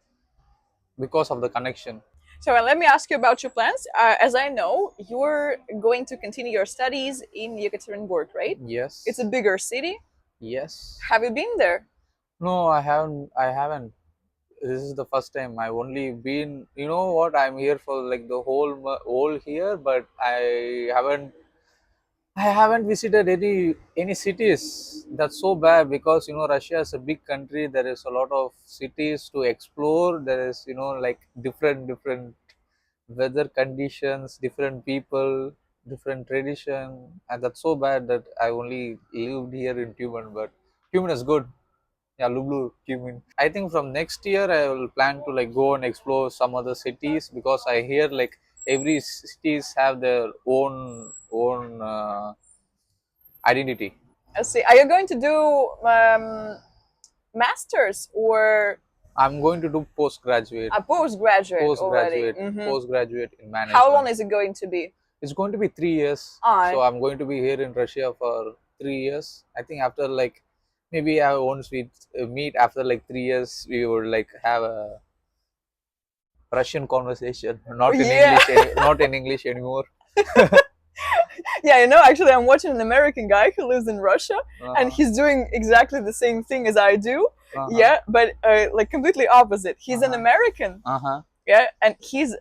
of the connection. So let me ask you about your plans. As I know, you're going to continue your studies in Yekaterinburg, right? It's a Yes. bigger city. Yes. Have you been there? No, I haven't. This is the first time. I've only been, what, I'm here for like the whole here, but I haven't visited any cities. That's so bad because Russia is a big country. There is a lot of cities to explore. There is like different weather conditions, different people, different tradition, and that's so bad that I only lived here in Tyumen. But Tyumen is good. Yeah, Lublu, Tyumen. I think from next year I will plan to like go and explore some other cities, because I hear like every cities have their own identity. I see. Are you going to do masters or I'm going to do postgraduate, a postgraduate already? postgraduate, Hmm. postgraduate in How long management. is it going to be? It's going to be 3 years. So I I'm going to be here in Russia for 3 years. I think after like maybe once we meet after like 3 years, we would like have a Russian conversation, not in yeah. English, not in English anymore. Yeah, actually, I'm watching an American guy who lives in Russia, and Uh-huh. he's doing exactly the same thing as I do. Uh-huh. Yeah, but like completely opposite. He's an Uh-huh. American. Uh-huh. Yeah, and he's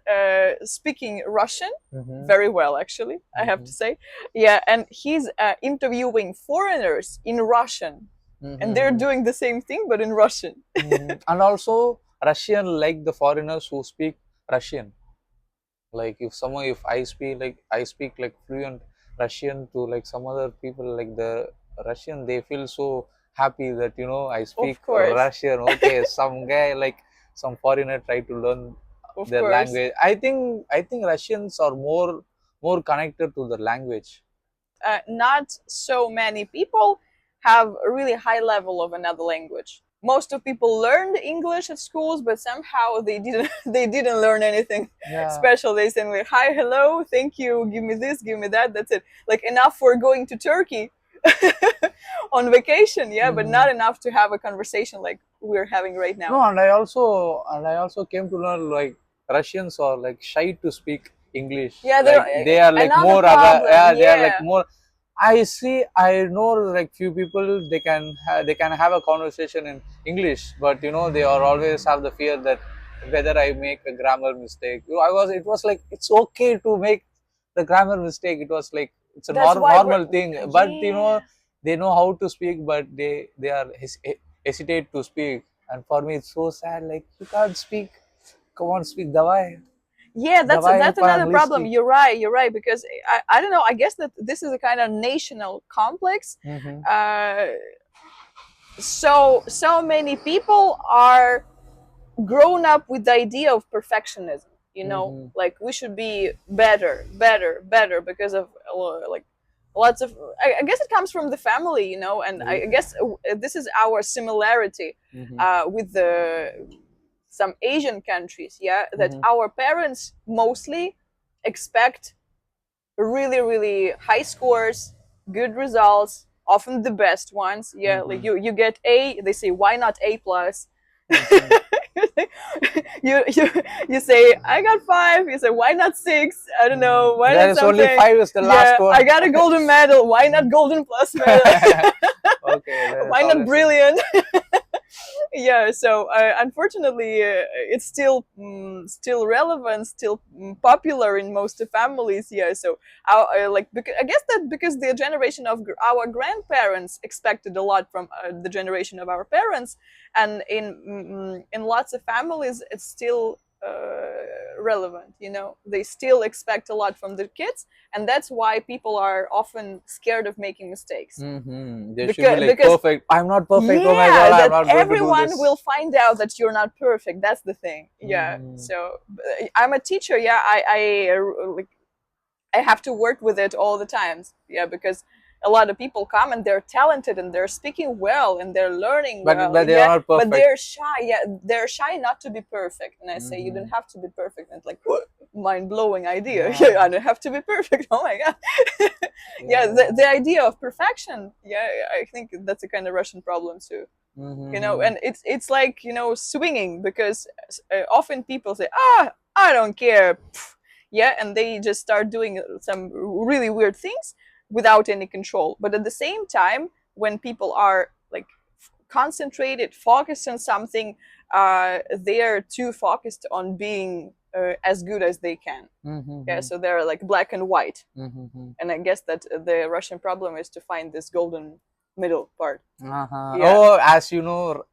speaking Russian Mm-hmm. very well, actually, I have to Mm-hmm. say. Yeah, and he's interviewing foreigners in Russian, and they're Mm-hmm. doing the same thing but in Russian. And also Russian, like the foreigners who speak Russian. Like if I speak like fluent Russian to like some other people, like the Russian, they feel so happy that I speak Of course, Russian. Okay, some guy, like some foreigner, try to learn of their course. language. I think Russians are more connected to the language. Not so many people have a really high level of another language. Most of people learned English at schools, but somehow they didn't. They didn't learn anything Yeah. special. They said like, "Hi, hello, thank you, give me this, give me that." That's it. Like enough for going to Turkey on vacation, yeah, but Hmm. not enough to have a conversation like we're having right No, now. and I also came to learn like Russians are like shy to speak English. Yeah, Like they are like another more problem. yeah, they are like Yeah, more. I know like few people, they can have a conversation in English, but they are always have the fear that whether I make a grammar mistake. It was like it's okay to make the grammar mistake. It was like it's a that's why we're. normal thing, but Yeah, they know how to speak, but they are hesitate to speak. And for me, it's so sad. Like, you can't speak. Come on, speak. Dawai. Yeah, Dawai that's pa another English problem. speak. You're right, because I don't know, I guess that this is a kind of national complex. Mm-hmm. uh, so many people are grown up with the idea of perfectionism, Mm-hmm. like we should be better because of like lots of, I guess it comes from the family, and I Yeah. guess this is our similarity Mm-hmm. with the some Asian countries, yeah, that Mm-hmm. our parents mostly expect really high scores, good results, often the best ones. Yeah, like Mm-hmm. you get A, they say why not A plus. Mm-hmm. you you say I got 5. You say why not 6? I don't know, why There not is only something. five is the last Yeah, I one. got a golden medal. Why not golden plus medal? Okay, there is Why not always some. brilliant? Yeah, so unfortunately it's still relevant, still popular in most families. Yeah, so I guess that because the generation of our grandparents expected a lot from the generation of our parents, and in lots of families it's still relevant, they still expect a lot from their kids, and that's why people are often scared of making mistakes, Mm-hmm. They should be because like perfect. I'm not perfect. Oh my yeah, god, I'm that not going to do everyone will this. find out that you're not perfect. That's the thing. Yeah, Mm-hmm. so I'm a teacher. Yeah, I have to work with it all the times. Yeah, because a lot of people come and they're talented and they're speaking well and they're learning But well. they are Yeah, not but perfect. they're shy. Yeah, they're shy not to be perfect. And I say you don't Mm-hmm. have to be perfect. And it's like mind blowing idea. Yeah, Yeah. I don't have to be perfect. Oh my god. Yeah, Yeah. the idea of perfection. Yeah, I think that's a kind of Russian problem too. Mm-hmm. And it's like swinging, because often people say I don't care. Pff. Yeah, and they just start doing some really weird things without any control, but at the same time when people are like concentrated, focused on something, they are too focused on being as good as they can. Yeah, Mm-hmm. so they're like black and white, Mm-hmm. and I guess that the Russian problem is to find this golden middle part. Uh-huh. Yeah. Oh, as you know,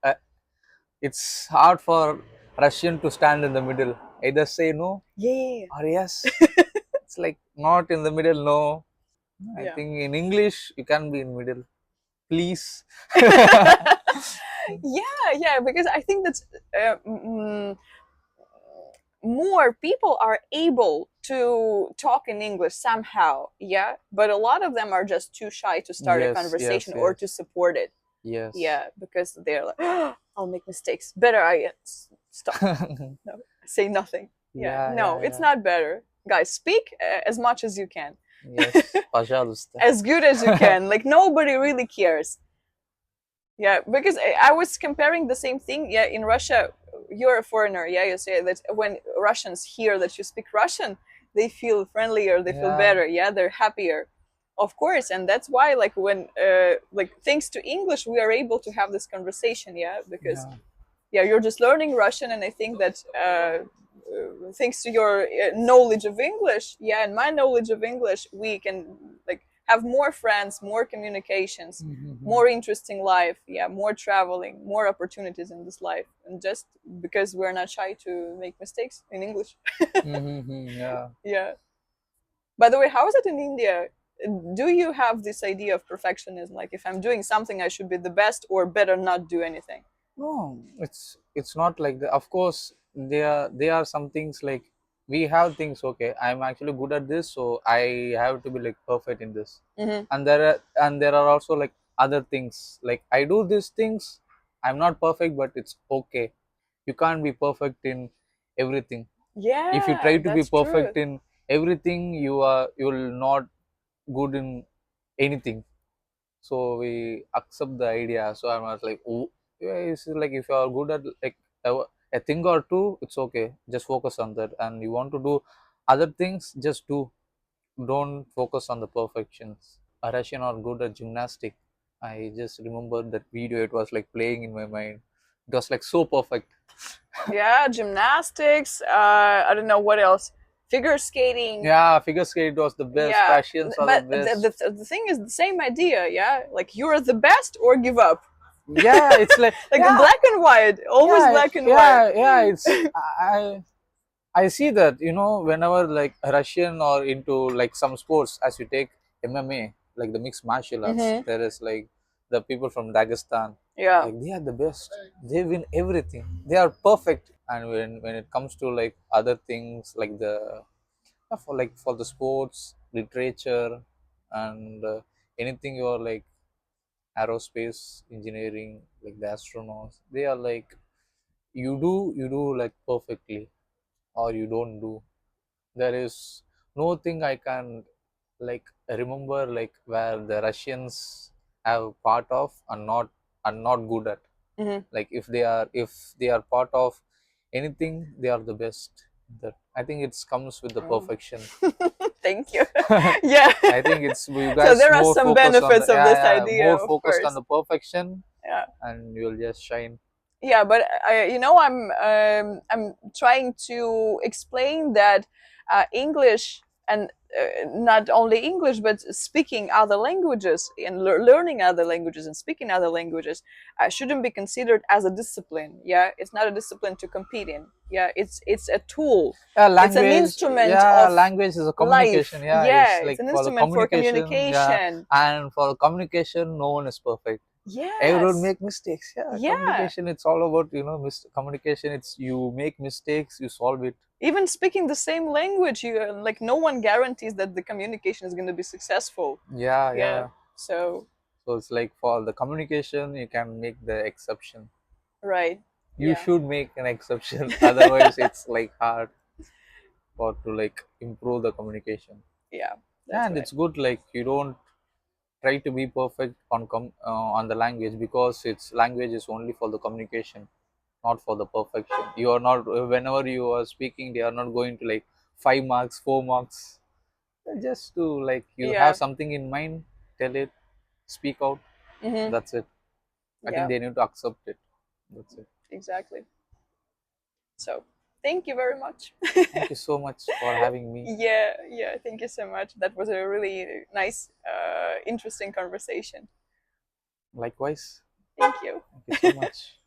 it's hard for Russian to stand in the middle. Either say no Yeah. or yes. It's like not in the middle, no. I Yeah. think in English you can be in middle. Please. Yeah, because I think that more people are able to talk in English somehow, yeah, but a lot of them are just too shy to start a Yes, conversation yes, or to yes, support it. yes. Yeah, because they're like, oh, I'll make mistakes. Better I stop. No, say nothing. Yeah, Yeah, no, yeah, it's yeah. not better. Guys, speak as much as you can, Yes, пожалуйста. as good as you can. Like nobody really cares. Yeah, because I was comparing the same thing. Yeah, in Russia, you're a foreigner. Yeah, you say that when Russians hear that you speak Russian, they feel friendlier, they feel Yeah, better. Yeah, they're happier, of course, and that's why, like when, like thanks to English, we are able to have this conversation. Yeah, because yeah, yeah, you're just learning Russian, and I think that thanks to your knowledge of English, yeah, and my knowledge of English, we can like have more friends, more communications, mm-hmm. more interesting life, yeah, more traveling, more opportunities in this life, and just because we're not shy to make mistakes in English. Mm-hmm. Yeah. Yeah. By the way, how is it in India? Do you have this idea of perfectionism? Like, if I'm doing something, I should be the best, or better not do anything? No, it's not like that. Of course, there are some things like we have things. Okay, I'm actually good at this, so I have to be like perfect in this. Mm-hmm. And there are also like other things. Like I do these things, I'm not perfect, but it's okay. You can't be perfect in everything. If you Yeah, try to be that's true. perfect in everything, you'll not good in anything. So we accept the idea. So I'm not like, oh, yeah, it's like if you are good at like a thing or two, it's okay, just focus on that. And you want to do other things, just do. Don't focus on the perfections. A Russian are good at gymnastic. I just remember that video, it was like playing in my mind. It was like so perfect. Yeah, gymnastics. I don't know what else. Figure skating. Yeah, figure skate was the best, Yeah, Russians are the but best. the thing is the same idea. Yeah, like you're the best or give up. yeah, it's like, Like yeah, black and white, always yeah, black and white. yeah, yeah. It's I see that, whenever like Russian or into like some sports, as you take MMA, like the mixed martial arts, Mm-hmm. there is like the people from Dagestan, Yeah. like they are the best. They win everything. They are perfect. And when it comes to like other things, like for the sports, literature, and anything you're like aerospace engineering, like the astronauts, they are like you do like perfectly, or you don't do. There is no thing I can like remember like where the Russians have part of and not good at. Mm-hmm. Like if they are part of anything, they are the best. That I think it comes with the Oh. perfection. Thank you. Yeah. I think it's you So guys there are more some focused on the, benefits of yeah, this yeah, idea, more of focused on course. the perfection, Yeah. and you'll just shine. Yeah, but I'm trying to explain that English, and not only English but speaking other languages and learning other languages and speaking other languages shouldn't be considered as a discipline. Yeah, it's not a discipline to compete in. Yeah, it's a tool. Yeah, It's an language. instrument Yeah, of language is a communication. life. Yeah, Yeah, it's it's like an for the instrument for communication. Yeah, communication. and for communication, no one is perfect. Everyone Yes. make mistakes. Yeah, Yeah. communication. It's all about communication. It's you make mistakes, you solve it. Even speaking the same language, you like no one guarantees that the communication is going to be successful. Yeah, Yeah. yeah. So So it's like for the communication, you can make the exception. right. You Yeah. should make an exception. Otherwise, it's like hard for to like improve the communication. Yeah. That's And right. it's good like you don't try to be perfect on the language, because it's language is only for the communication, not for the perfection. You are not, whenever you are speaking, they are not going to like 5 marks, 4 marks. Just to like you have Yeah. something in mind, tell it, speak out. Mm-hmm. That's it. I think Yeah. they need to accept it. That's it. Exactly. So thank you very much. Thank you so much for having me. Yeah. Yeah. Thank you so much. That was a really nice, interesting conversation. Likewise. Thank you. Thank you so much.